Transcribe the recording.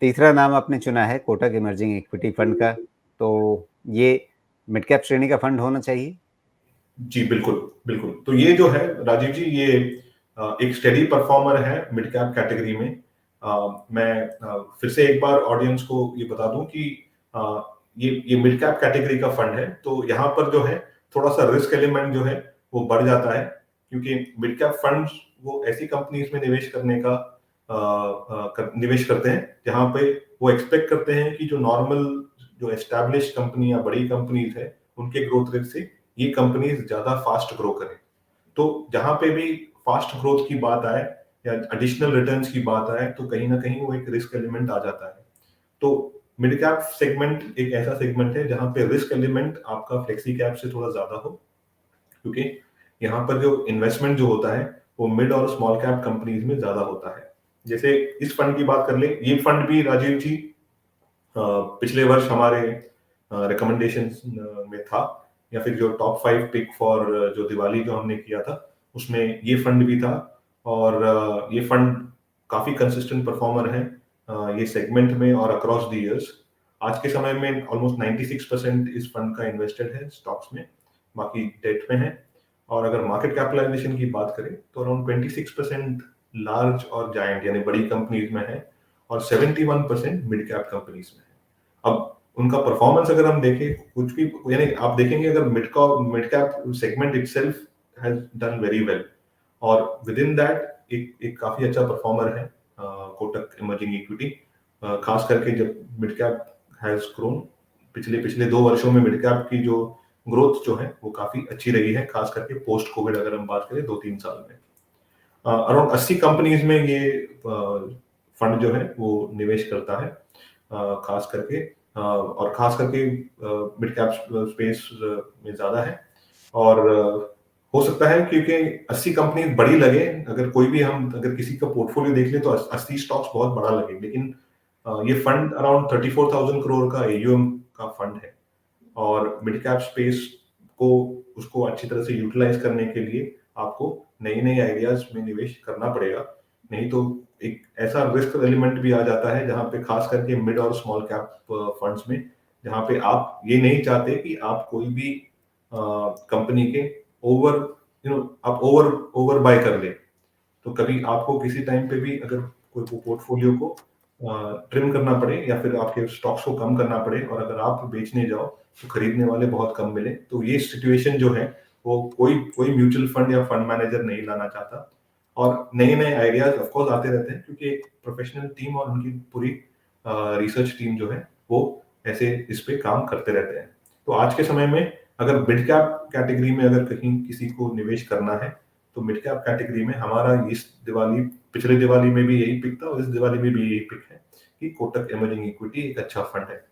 तीसरा नाम आपने चुना है कोटक इमर्जिंग इक्विटी फंड का, तो ये मिड कैप श्रेणी का फंड होना चाहिए? जी, बिल्कुल, बिल्कुल। तो ये जो है राजीव जी, ये एक स्टेडी परफॉर्मर है मिड कैप कैटेगरी में। मैं फिर से एक बार ऑडियंस को ये बता दूं कि अ, ये मिड कैप कैटेगरी का फंड है, तो यहाँ पर जो है थोड़ा सा रिस्क एलिमेंट जो है वो बढ़ जाता है, क्योंकि मिड कैप फंड्स वो ऐसी कंपनीज में निवेश करने का निवेश करते हैं जहाँ पे वो एक्सपेक्ट करते हैं कि जो नॉर्मल, जो एस्टैब्लिश कंपनी या बड़ी कंपनीज है, उनके ग्रोथ रेट से ये कंपनीज ज्यादा फास्ट ग्रो करें। तो जहां पे भी फास्ट ग्रोथ की बात आए या एडिशनल रिटर्न्स की बात आए, तो कहीं ना कहीं वो एक रिस्क एलिमेंट आ जाता है। तो मिड कैप सेगमेंट एक ऐसा सेगमेंट है जहां पे रिस्क एलिमेंट आपका फ्लेक्सी कैप से थोड़ा ज्यादा हो, क्योंकि यहाँ पर जो इन्वेस्टमेंट जो होता है वो मिड और स्मॉल कैप कंपनीज में ज्यादा होता है। जैसे इस फंड की बात कर ले, ये फंड भी राजीव जी पिछले वर्ष हमारे रिकमेंडेशन में था, या फिर जो टॉप 5 पिक फॉर जो दिवाली जो हमने किया था उसमें ये फंड भी था। और ये फंड काफी कंसिस्टेंट परफॉर्मर है ये सेगमेंट में और अक्रॉस द इयर्स। आज के समय में ऑलमोस्ट 96% इस फंड का इन्वेस्टेड है स्टॉक्स में, बाकी डेट में है। और अगर मार्केट कैपिटलाइजेशन की बात करें तो अराउंड 26% लार्ज और जायंट यानी बड़ी कंपनीज में है, और 71% मिड कैप कंपनीज में है। अब उनका परफॉर्मेंस अगर हम देखें, कुछ भी यानी आप देखेंगे अगर mid cap segment itself has done very well, और विद इन दैट एक काफी अच्छा परफॉर्मर है कोटक इमर्जिंग इक्विटी। खास करके जब मिड कैप हैज ग्रोन, पिछले पिछले 2 वर्षों में मिड कैप की जो ग्रोथ जो है वो काफी अच्छी रही है, खास करके पोस्ट कोविड अगर हम बात करें 2-3 साल में। अराउंड 80 कंपनीज में ये फंड जो है वो निवेश करता है, खास करके और खास करके मिड कैप स्पेस में ज्यादा है। और हो सकता है क्योंकि 80 कंपनी बड़ी लगे, अगर कोई भी हम अगर किसी का पोर्टफोलियो देख ले तो 80 स्टॉक्स बहुत बड़ा लगे, लेकिन ये फंड अराउंड 34,000 करोड़ का एयूएम का फंड है। और मिड कैप स्पेस को उसको अच्छी तरह से यूटिलाइज करने के लिए आपको नई नई आइडियाज में निवेश करना पड़ेगा, नहीं तो एक ऐसा रिस्क एलिमेंट भी आ जाता है जहां पे खास करके मिड और स्मॉल कैप फंड्स में, जहां पे आप ये नहीं चाहते कि आप कोई भी कंपनी के ओवर आप ओवर ओवर बाय कर ले। तो कभी आपको किसी टाइम पे भी अगर कोई पोर्टफोलियो को ट्रिम करना पड़े या फिर आपके स्टॉक्स को कम करना पड़े, और अगर आप बेचने जाओ तो खरीदने वाले बहुत कम मिले, तो ये सिचुएशन जो है वो कोई कोई म्यूचुअल फंड या फंड मैनेजर नहीं लाना चाहता। और नए नए आइडियाज ऑफकोर्स आते रहते हैं, क्योंकि एक प्रोफेशनल टीम और उनकी पूरी रिसर्च टीम जो है वो ऐसे इस पे काम करते रहते हैं। तो आज के समय में अगर मिड कैप कैटेगरी में अगर कहीं किसी को निवेश करना है, तो मिड कैप कैटेगरी में हमारा इस दिवाली, पिछले दिवाली में भी यही पिक था और इस दिवाली में भी यही पिक है कि कोटक इमर्जिंग इक्विटी एक अच्छा फंड है।